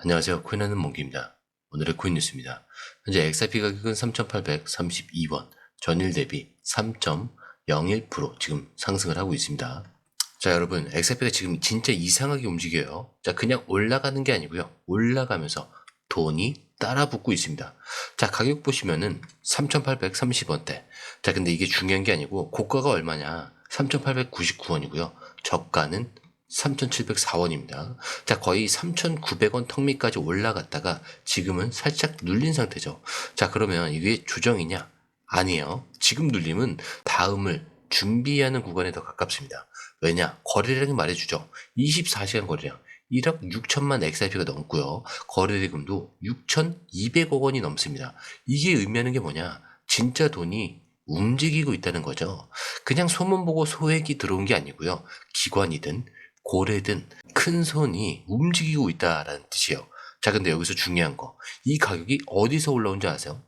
안녕하세요. 코인하는 몽기입니다. 오늘의 코인 뉴스입니다. 현재 XRP 가격은 3,832원, 전일 대비 3.01% 지금 상승을 하고 있습니다. 자, 여러분, XRP가 지금 진짜 이상하게 움직여요. 자, 그냥 올라가는 게 아니고요. 올라가면서 돈이 따라 붙고 있습니다. 자, 가격 보시면은 3,830원대. 자, 근데 이게 중요한 게 아니고 고가가 얼마냐? 3,899원이고요. 저가는 3,704원입니다. 자, 거의 3,900원 턱 밑까지 올라갔다가 지금은 살짝 눌린 상태죠. 자, 그러면 이게 조정이냐? 아니에요. 지금 눌림은 다음을 준비하는 구간에 더 가깝습니다. 왜냐? 거래량이 말해주죠. 24시간 거래량 1억 6천만 XRP가 넘고요. 거래대금도 6,200억 원이 넘습니다. 이게 의미하는 게 뭐냐? 진짜 돈이 움직이고 있다는 거죠. 그냥 소문 보고 소액이 들어온 게 아니고요. 기관이든 고래든 큰 손이 움직이고 있다라는 뜻이에요. 자, 근데 여기서 중요한 거. 이 가격이 어디서 올라온지 아세요?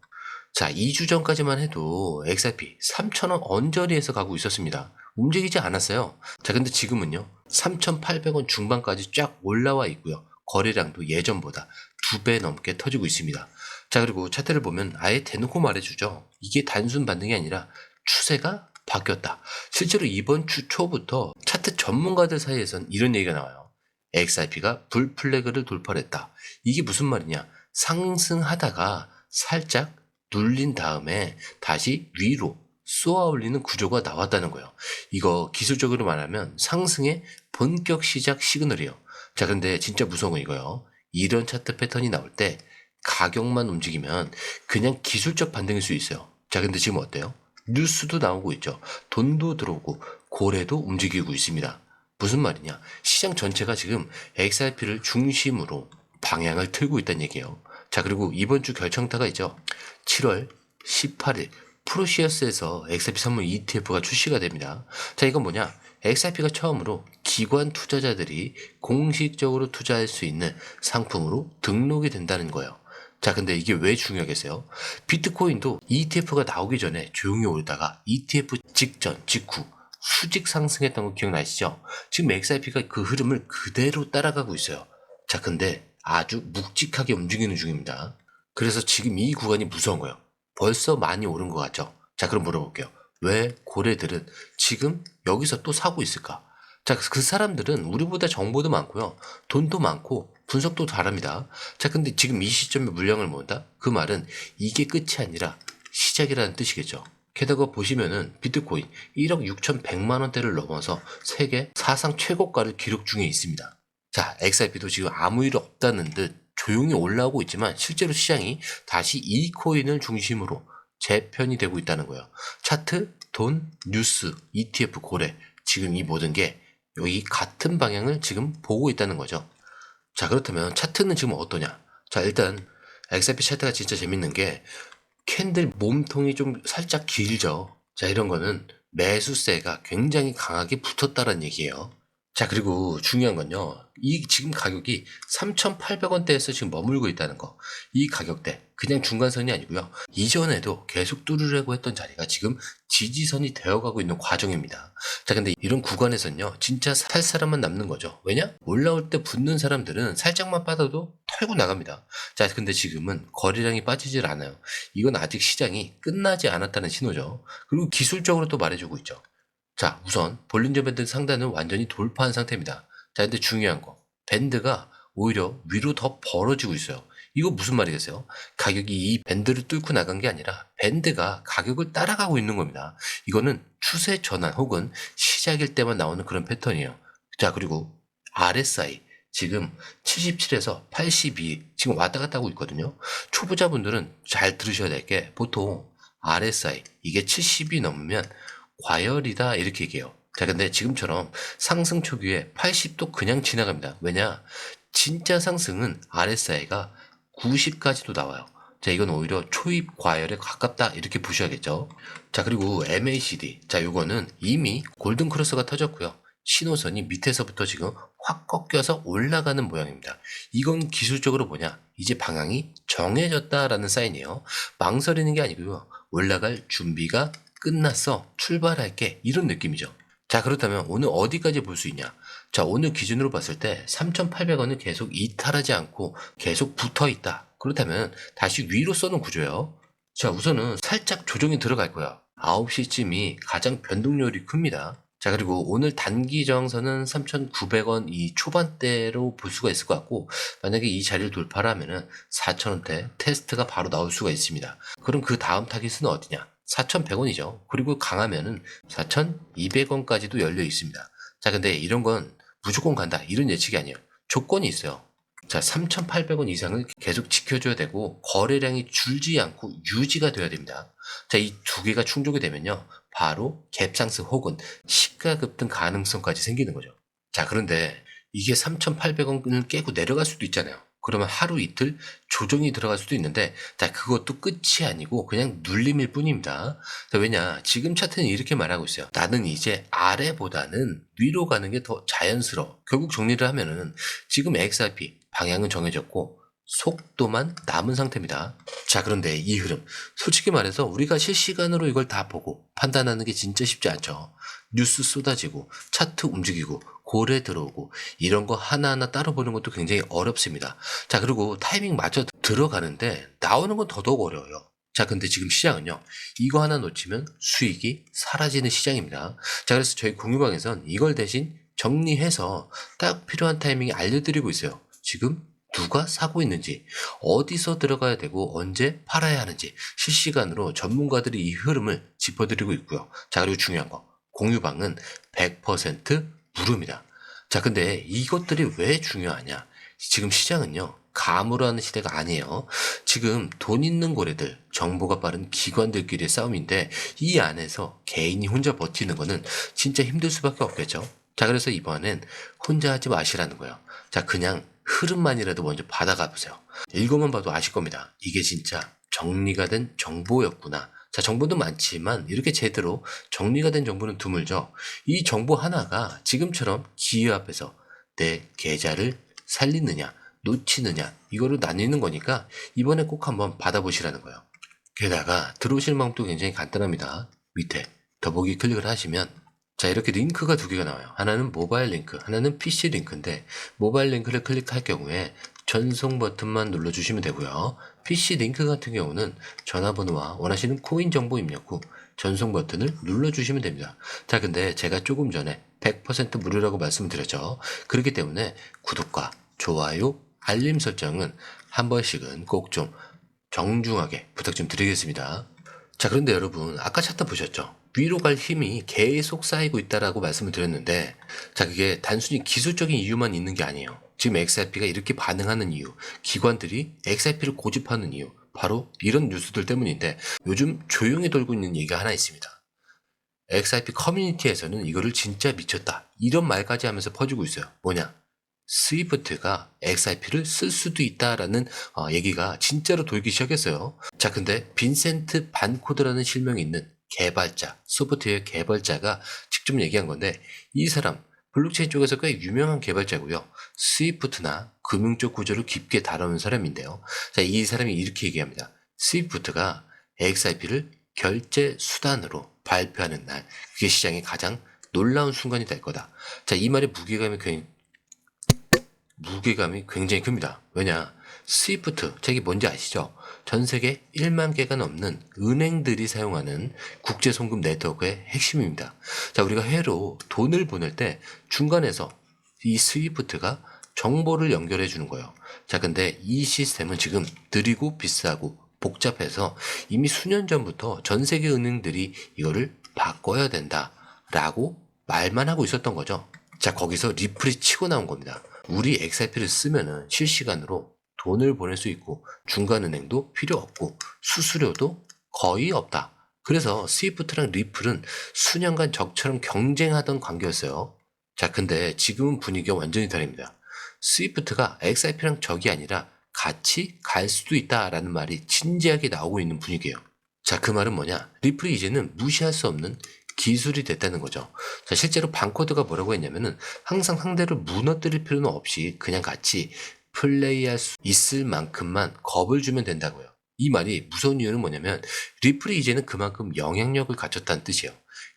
자, 2주 전까지만 해도 XRP 3,000원 언저리에서 가고 있었습니다. 움직이지 않았어요. 자, 근데 지금은요. 3,800원 중반까지 쫙 올라와 있고요. 거래량도 예전보다 2배 넘게 터지고 있습니다. 자, 그리고 차트를 보면 아예 대놓고 말해주죠. 이게 단순 반등이 아니라 추세가 바뀌었다. 실제로 이번 주 초부터 차트 전문가들 사이에선 이런 얘기가 나와요. XRP가 불플래그를 돌파했다. 이게 무슨 말이냐? 상승하다가 살짝 눌린 다음에 다시 위로 쏘아 올리는 구조가 나왔다는 거예요. 이거 기술적으로 말하면 상승의 본격 시작 시그널이에요. 자, 근데 진짜 무서운 건 이거예요. 이런 차트 패턴이 나올 때 가격만 움직이면 그냥 기술적 반등일 수 있어요. 자, 근데 지금 어때요? 뉴스도 나오고 있죠. 돈도 들어오고 고래도 움직이고 있습니다. 무슨 말이냐? 시장 전체가 지금 XRP를 중심으로 방향을 틀고 있다는 얘기예요. 자, 그리고 이번 주 결정타가 있죠. 7월 18일 프로시어스에서 XRP 선물 ETF가 출시가 됩니다. 자, 이건 뭐냐? XRP가 처음으로 기관 투자자들이 공식적으로 투자할 수 있는 상품으로 등록이 된다는 거예요. 자, 근데 이게 왜 중요하겠어요? 비트코인도 ETF가 나오기 전에 조용히 오르다가 ETF 직전, 직후 수직 상승했던 거 기억나시죠? 지금 XRP가 그 흐름을 그대로 따라가고 있어요. 자, 근데 아주 묵직하게 움직이는 중입니다. 그래서 지금 이 구간이 무서운 거예요. 벌써 많이 오른 것 같죠? 자, 그럼 물어볼게요. 왜 고래들은 지금 여기서 또 사고 있을까? 자, 그 사람들은 우리보다 정보도 많고요. 돈도 많고 분석도 잘합니다. 자, 근데 지금 이 시점에 물량을 모은다? 그 말은 이게 끝이 아니라 시작이라는 뜻이겠죠. 게다가 보시면은 비트코인 1억 6,100만 원대를 넘어서 세계 사상 최고가를 기록 중에 있습니다. 자, XRP도 지금 아무 일 없다는 듯 조용히 올라오고 있지만 실제로 시장이 다시 이 코인을 중심으로 재편이 되고 있다는 거예요. 차트, 돈, 뉴스, ETF, 고래 지금 이 모든 게 여기 같은 방향을 지금 보고 있다는 거죠. 자, 그렇다면 차트는 지금 어떠냐? 자, 일단 XRP 차트가 진짜 재밌는 게 캔들 몸통이 좀 살짝 길죠. 자, 이런 거는 매수세가 굉장히 강하게 붙었다는 얘기예요. 자, 그리고 중요한 건요. 이 지금 가격이 3,800원대에서 지금 머물고 있다는 거. 이 가격대 그냥 중간선이 아니고요. 이전에도 계속 뚫으려고 했던 자리가 지금 지지선이 되어가고 있는 과정입니다. 자, 근데 이런 구간에서는요. 진짜 살 사람만 남는 거죠. 왜냐? 올라올 때 붙는 사람들은 살짝만 빠져도 털고 나갑니다. 자, 근데 지금은 거래량이 빠지질 않아요. 이건 아직 시장이 끝나지 않았다는 신호죠. 그리고 기술적으로 또 말해주고 있죠. 자, 우선 볼린저 밴드 상단은 완전히 돌파한 상태입니다. 자, 근데 중요한 거. 밴드가 오히려 위로 더 벌어지고 있어요. 이거 무슨 말이겠어요? 가격이 이 밴드를 뚫고 나간 게 아니라 밴드가 가격을 따라가고 있는 겁니다. 이거는 추세 전환 혹은 시작일 때만 나오는 그런 패턴이에요. 자, 그리고 RSI 지금 77에서 82 지금 왔다 갔다 하고 있거든요. 초보자분들은 잘 들으셔야 될 게 보통 RSI 이게 70이 넘으면 과열이다 이렇게 얘기해요. 자, 근데 지금처럼 상승 초기에 80도 그냥 지나갑니다. 왜냐? 진짜 상승은 RSI가 90까지도 나와요. 자, 이건 오히려 초입 과열에 가깝다 이렇게 보셔야겠죠. 자, 그리고 MACD. 자, 요거는 이미 골든 크로스가 터졌고요. 신호선이 밑에서부터 지금 확 꺾여서 올라가는 모양입니다. 이건 기술적으로 뭐냐? 이제 방향이 정해졌다라는 사인이에요. 망설이는 게 아니고요. 올라갈 준비가 끝났어. 출발할게. 이런 느낌이죠. 자, 그렇다면 오늘 어디까지 볼 수 있냐? 자, 오늘 기준으로 봤을 때 3,800원은 계속 이탈하지 않고 계속 붙어 있다. 그렇다면 다시 위로 써놓은 구조예요. 자, 우선은 살짝 조정이 들어갈 거야. 9시쯤이 가장 변동률이 큽니다. 자, 그리고 오늘 단기 저항선은 3,900원 이 초반대로 볼 수가 있을 것 같고, 만약에 이 자리를 돌파를 하면은 4,000원대 테스트가 바로 나올 수가 있습니다. 그럼 그 다음 타깃은 어디냐? 4,100원이죠. 그리고 강하면은 4,200원까지도 열려 있습니다. 자, 근데 이런 건 무조건 간다, 이런 예측이 아니에요. 조건이 있어요. 자, 3,800원 이상을 계속 지켜줘야 되고 거래량이 줄지 않고 유지가 돼야 됩니다. 자, 이 두 개가 충족이 되면요, 바로 갭상승 혹은 시가 급등 가능성까지 생기는 거죠. 자, 그런데 이게 3,800원을 깨고 내려갈 수도 있잖아요. 그러면 하루 이틀 조정이 들어갈 수도 있는데, 자, 그것도 끝이 아니고 그냥 눌림일 뿐입니다. 자, 왜냐, 지금 차트는 이렇게 말하고 있어요. 나는 이제 아래보다는 위로 가는 게 더 자연스러워. 결국 정리를 하면은 지금 XRP 방향은 정해졌고 속도만 남은 상태입니다. 자, 그런데 이 흐름, 솔직히 말해서 우리가 실시간으로 이걸 다 보고 판단하는 게 진짜 쉽지 않죠. 뉴스 쏟아지고 차트 움직이고 고래 들어오고 이런 거 하나하나 따로 보는 것도 굉장히 어렵습니다. 자, 그리고 타이밍 맞춰 들어가는데 나오는 건 더더욱 어려워요. 자, 근데 지금 시장은요, 이거 하나 놓치면 수익이 사라지는 시장입니다. 자, 그래서 저희 공유방에선 이걸 대신 정리해서 딱 필요한 타이밍에 알려드리고 있어요. 지금 누가 사고 있는지, 어디서 들어가야 되고 언제 팔아야 하는지 실시간으로 전문가들이 이 흐름을 짚어드리고 있고요. 자, 그리고 중요한 거, 공유방은 100% 무료입니다. 자, 근데 이것들이 왜 중요하냐? 지금 시장은요, 가물어하는 시대가 아니에요. 지금 돈 있는 고래들, 정보가 빠른 기관들끼리의 싸움인데 이 안에서 개인이 혼자 버티는 거는 진짜 힘들 수밖에 없겠죠. 자, 그래서 이번엔 혼자 하지 마시라는 거예요. 자, 그냥 흐름만이라도 먼저 받아가 보세요. 읽어만 봐도 아실 겁니다. 이게 진짜 정리가 된 정보였구나. 자, 정보도 많지만 이렇게 제대로 정리가 된 정보는 드물죠. 이 정보 하나가 지금처럼 기회 앞에서 내 계좌를 살리느냐 놓치느냐 이거로 나뉘는 거니까 이번에 꼭 한번 받아보시라는 거예요. 게다가 들어오실 방법도 굉장히 간단합니다. 밑에 더보기 클릭을 하시면, 자, 이렇게 링크가 두 개가 나와요. 하나는 모바일 링크, 하나는 PC 링크인데 모바일 링크를 클릭할 경우에 전송 버튼만 눌러주시면 되고요. PC 링크 같은 경우는 전화번호와 원하시는 코인 정보 입력 후 전송 버튼을 눌러주시면 됩니다. 자, 근데 제가 조금 전에 100% 무료라고 말씀드렸죠. 그렇기 때문에 구독과 좋아요, 알림 설정은 한 번씩은 꼭 좀 정중하게 부탁 좀 드리겠습니다. 자, 그런데 여러분, 아까 차트 보셨죠? 위로 갈 힘이 계속 쌓이고 있다라고 말씀을 드렸는데, 자, 그게 단순히 기술적인 이유만 있는 게 아니에요. 지금 XRP가 이렇게 반응하는 이유, 기관들이 XRP를 고집하는 이유, 바로 이런 뉴스들 때문인데, 요즘 조용히 돌고 있는 얘기가 하나 있습니다. XRP 커뮤니티에서는 이거를 진짜 미쳤다, 이런 말까지 하면서 퍼지고 있어요. 뭐냐? 스위프트가 XRP를 쓸 수도 있다라는 얘기가 진짜로 돌기 시작했어요. 자, 근데 빈센트 반코드라는 실명이 있는 개발자, 소프트웨어 개발자가 직접 얘기한 건데, 이 사람 블록체인 쪽에서 꽤 유명한 개발자고요. 스위프트나 금융 쪽 구조를 깊게 다루는 사람인데요. 자, 이 사람이 이렇게 얘기합니다. 스위프트가 XRP를 결제 수단으로 발표하는 날, 그게 시장의 가장 놀라운 순간이 될 거다. 자, 이 말의 무게감이 굉장히 큽니다. 왜냐? 스위프트, 저게 뭔지 아시죠? 전 세계 1만 개가 넘는 은행들이 사용하는 국제 송금 네트워크의 핵심입니다. 자, 우리가 해외로 돈을 보낼 때 중간에서 이 스위프트가 정보를 연결해 주는 거예요. 자, 근데 이 시스템은 지금 느리고 비싸고 복잡해서 이미 수년 전부터 전 세계 은행들이 이거를 바꿔야 된다라고 말만 하고 있었던 거죠. 자, 거기서 리플이 치고 나온 겁니다. 우리 XRP를 쓰면은 실시간으로 돈을 보낼 수 있고 중간은행도 필요 없고 수수료도 거의 없다. 그래서 스위프트랑 리플은 수년간 적처럼 경쟁하던 관계였어요. 자, 근데 지금은 분위기가 완전히 다릅니다. 스위프트가 XRP랑 적이 아니라 같이 갈 수도 있다라는 말이 진지하게 나오고 있는 분위기예요. 자, 그 말은 뭐냐? 리플이 이제는 무시할 수 없는 기술이 됐다는 거죠. 자, 실제로 반코드가 뭐라고 했냐면은 항상 상대를 무너뜨릴 필요는 없이 그냥 같이 플레이할 수 있을 만큼만 겁을 주면 된다고요. 이 말이 무서운 이유는 뭐냐면 리플이 이제는 그만큼 영향력을 갖췄다는 뜻이에요.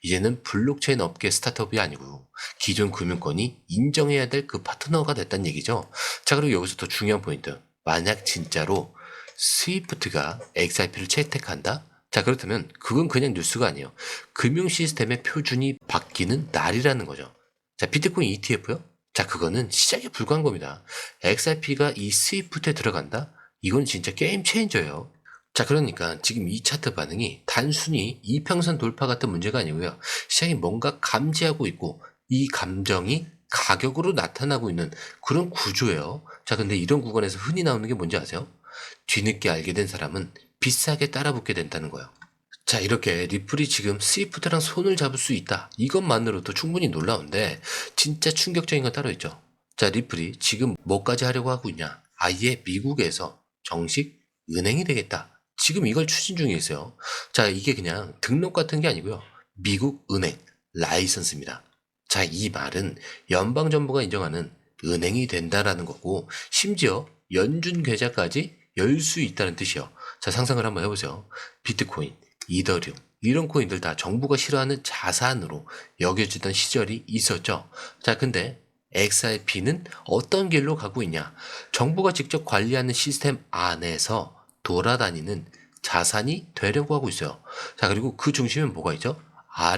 이제는 블록체인 업계 스타트업이 아니고 기존 금융권이 인정해야 될 그 파트너가 됐다는 얘기죠. 자, 그리고 여기서 더 중요한 포인트. 만약 진짜로 스위프트가 XRP를 채택한다? 자, 그렇다면 그건 그냥 뉴스가 아니에요. 금융 시스템의 표준이 바뀌는 날이라는 거죠. 자, 비트코인 ETF요? 자, 그거는 시작에 불과한 겁니다. XRP가 이 스위프트에 들어간다? 이건 진짜 게임 체인저예요. 자, 그러니까 지금 이 차트 반응이 단순히 이평선 돌파 같은 문제가 아니고요. 시장이 뭔가 감지하고 있고 이 감정이 가격으로 나타나고 있는 그런 구조예요. 자, 근데 이런 구간에서 흔히 나오는 게 뭔지 아세요? 뒤늦게 알게 된 사람은 비싸게 따라붙게 된다는 거예요. 자, 이렇게 리플이 지금 스위프트랑 손을 잡을 수 있다. 이것만으로도 충분히 놀라운데 진짜 충격적인 건 따로 있죠. 자, 리플이 지금 뭐까지 하려고 하고 있냐? 아예 미국에서 정식 은행이 되겠다. 지금 이걸 추진 중에 있어요. 자, 이게 그냥 등록 같은 게 아니고요. 미국 은행 라이선스입니다. 자, 이 말은 연방정부가 인정하는 은행이 된다라는 거고 심지어 연준 계좌까지 열 수 있다는 뜻이요. 자, 상상을 한번 해보세요. 비트코인, 이더리움 이런 코인들 다 정부가 싫어하는 자산으로 여겨지던 시절이 있었죠. 자, 근데 XRP는 어떤 길로 가고 있냐? 정부가 직접 관리하는 시스템 안에서 돌아다니는 자산이 되려고 하고 있어요. 자, 그리고 그 중심엔 뭐가 있죠?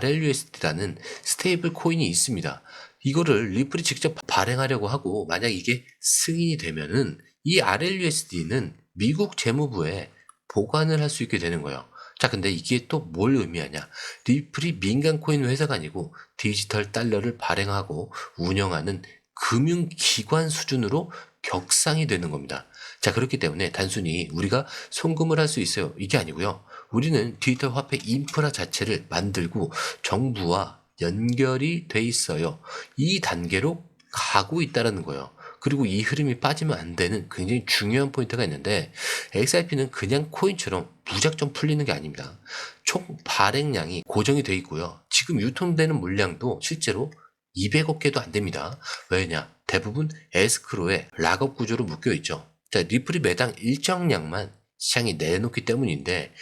RLUSD라는 스테이블 코인이 있습니다. 이거를 리플이 직접 발행하려고 하고 만약 이게 승인이 되면은 이 RLUSD는 미국 재무부에 보관을 할 수 있게 되는 거예요. 자, 근데 이게 또 뭘 의미하냐? 리플이 민간 코인 회사가 아니고 디지털 달러를 발행하고 운영하는 금융기관 수준으로 격상이 되는 겁니다. 자, 그렇기 때문에 단순히 우리가 송금을 할 수 있어요. 이게 아니고요. 우리는 디지털 화폐 인프라 자체를 만들고 정부와 연결이 돼 있어요. 이 단계로 가고 있다는 거예요. 그리고 이 흐름이 빠지면 안 되는 굉장히 중요한 포인트가 있는데 XRP는 그냥 코인처럼 무작정 풀리는 게 아닙니다. 총 발행량이 고정이 돼 있고요. 지금 유통되는 물량도 실제로 200억 개도 안 됩니다. 왜냐? 대부분 에스크로에 락업 구조로 묶여 있죠. 자, 리플이 매당 일정량만 시장에 내놓기 때문인데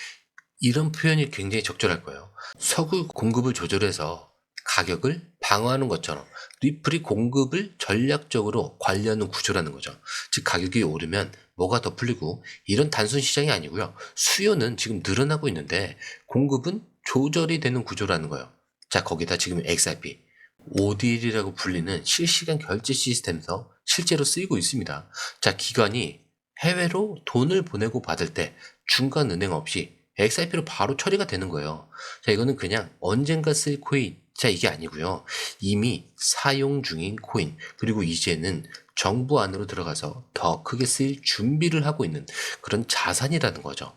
이런 표현이 굉장히 적절할 거예요. 석유 공급을 조절해서 가격을 방어하는 것처럼 리플이 공급을 전략적으로 관리하는 구조라는 거죠. 즉 가격이 오르면 뭐가 더 풀리고 이런 단순 시장이 아니고요. 수요는 지금 늘어나고 있는데 공급은 조절이 되는 구조라는 거예요. 자, 거기다 지금 XRP, ODL이라고 불리는 실시간 결제 시스템에서 실제로 쓰이고 있습니다. 자, 기관이 해외로 돈을 보내고 받을 때 중간 은행 없이 XRP로 바로 처리가 되는 거예요. 자, 이거는 그냥 언젠가 쓸 코인. 자, 이게 아니고요. 이미 사용 중인 코인. 그리고 이제는 정부 안으로 들어가서 더 크게 쓰일 준비를 하고 있는 그런 자산이라는 거죠.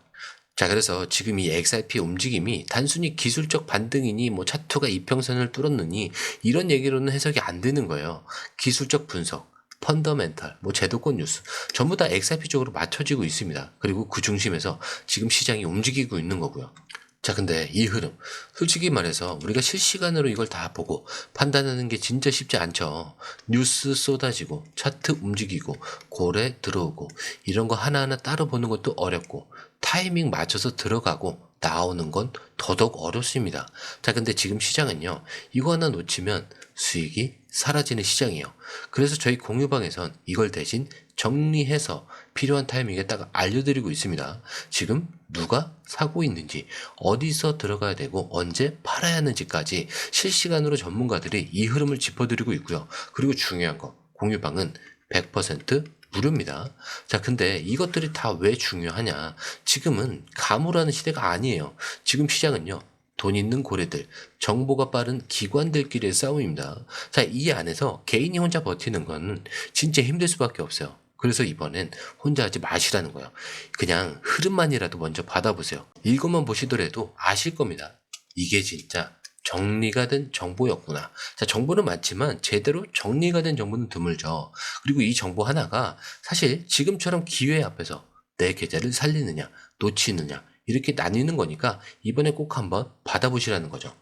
자, 그래서 지금 이 XRP 움직임이 단순히 기술적 반등이니 뭐 차트가 이평선을 뚫었느니 이런 얘기로는 해석이 안 되는 거예요. 기술적 분석, 펀더멘탈, 뭐 제도권 뉴스 전부 다 XRP 쪽으로 맞춰지고 있습니다. 그리고 그 중심에서 지금 시장이 움직이고 있는 거고요. 자, 근데 이 흐름 솔직히 말해서 우리가 실시간으로 이걸 다 보고 판단하는 게 진짜 쉽지 않죠. 뉴스 쏟아지고 차트 움직이고 고래 들어오고 이런 거 하나하나 따로 보는 것도 어렵고 타이밍 맞춰서 들어가고 나오는 건 더더욱 어렵습니다. 자, 근데 지금 시장은요, 이거 하나 놓치면 수익이 사라지는 시장이에요. 그래서 저희 공유방에선 이걸 대신 정리해서 필요한 타이밍에 딱 알려드리고 있습니다. 지금 누가 사고 있는지, 어디서 들어가야 되고 언제 팔아야 하는지까지 실시간으로 전문가들이 이 흐름을 짚어드리고 있고요. 그리고 중요한 거, 공유방은 100% 무료입니다. 자, 근데 이것들이 다 왜 중요하냐? 지금은 가물하는 시대가 아니에요. 지금 시장은요, 돈 있는 고래들, 정보가 빠른 기관들끼리의 싸움입니다. 자, 이 안에서 개인이 혼자 버티는 건 진짜 힘들 수밖에 없어요. 그래서 이번엔 혼자 하지 마시라는 거예요. 그냥 흐름만이라도 먼저 받아보세요. 이것만 보시더라도 아실 겁니다. 이게 진짜 정리가 된 정보였구나. 자, 정보는 많지만 제대로 정리가 된 정보는 드물죠. 그리고 이 정보 하나가 사실 지금처럼 기회 앞에서 내 계좌를 살리느냐, 놓치느냐, 이렇게 나뉘는 거니까 이번에 꼭 한번 받아보시라는 거죠.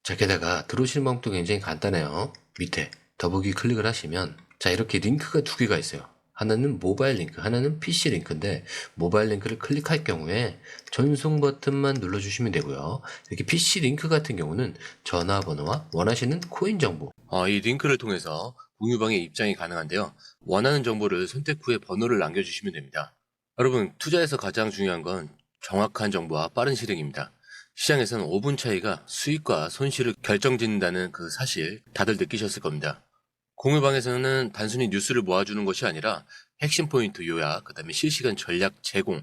자, 게다가 들어오시는 방법도 굉장히 간단해요. 밑에 더보기 클릭을 하시면 자, 이렇게 링크가 두 개가 있어요. 하나는 모바일 링크, 하나는 PC 링크인데 모바일 링크를 클릭할 경우에 전송 버튼만 눌러주시면 되고요. 이렇게 PC 링크 같은 경우는 전화번호와 원하시는 코인 정보, 이 링크를 통해서 공유방에 입장이 가능한데요. 원하는 정보를 선택 후에 번호를 남겨주시면 됩니다. 여러분, 투자에서 가장 중요한 건 정확한 정보와 빠른 실행입니다. 시장에서는 5분 차이가 수익과 손실을 결정짓는다는 그 사실 다들 느끼셨을 겁니다. 공유방에서는 단순히 뉴스를 모아주는 것이 아니라 핵심 포인트 요약, 그 다음에 실시간 전략 제공,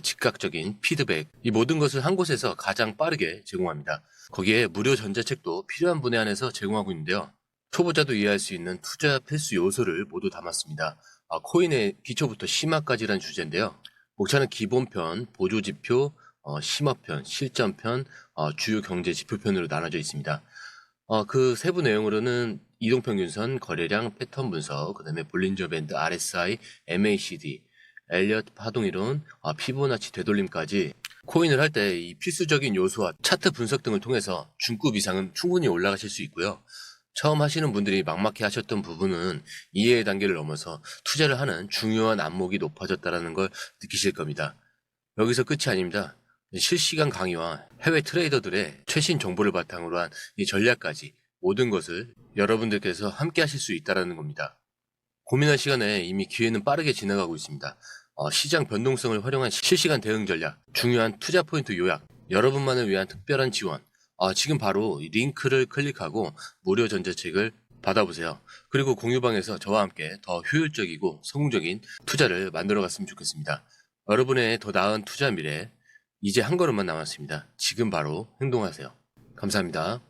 즉각적인 피드백, 이 모든 것을 한 곳에서 가장 빠르게 제공합니다. 거기에 무료 전자책도 필요한 분야 안에서 제공하고 있는데요. 초보자도 이해할 수 있는 투자 필수 요소를 모두 담았습니다. 코인의 기초부터 심화까지란 주제인데요. 목차는 기본편, 보조지표, 심화편, 실전편, 주요 경제 지표편으로 나눠져 있습니다. 그 세부 내용으로는 이동평균선, 거래량, 패턴 분석, 그 다음에 볼린저 밴드, RSI, MACD, 엘리엇 파동이론, 피보나치 되돌림까지 코인을 할 때 이 필수적인 요소와 차트 분석 등을 통해서 중급 이상은 충분히 올라가실 수 있고요. 처음 하시는 분들이 막막해 하셨던 부분은 이해의 단계를 넘어서 투자를 하는 중요한 안목이 높아졌다는 걸 느끼실 겁니다. 여기서 끝이 아닙니다. 실시간 강의와 해외 트레이더들의 최신 정보를 바탕으로 한 이 전략까지 모든 것을 여러분들께서 함께 하실 수 있다는 겁니다. 고민할 시간에 이미 기회는 빠르게 지나가고 있습니다. 시장 변동성을 활용한 실시간 대응 전략, 중요한 투자 포인트 요약, 여러분만을 위한 특별한 지원, 지금 바로 이 링크를 클릭하고 무료 전자책을 받아보세요. 그리고 공유방에서 저와 함께 더 효율적이고 성공적인 투자를 만들어 갔으면 좋겠습니다. 여러분의 더 나은 투자 미래, 이제 한 걸음만 남았습니다. 지금 바로 행동하세요. 감사합니다.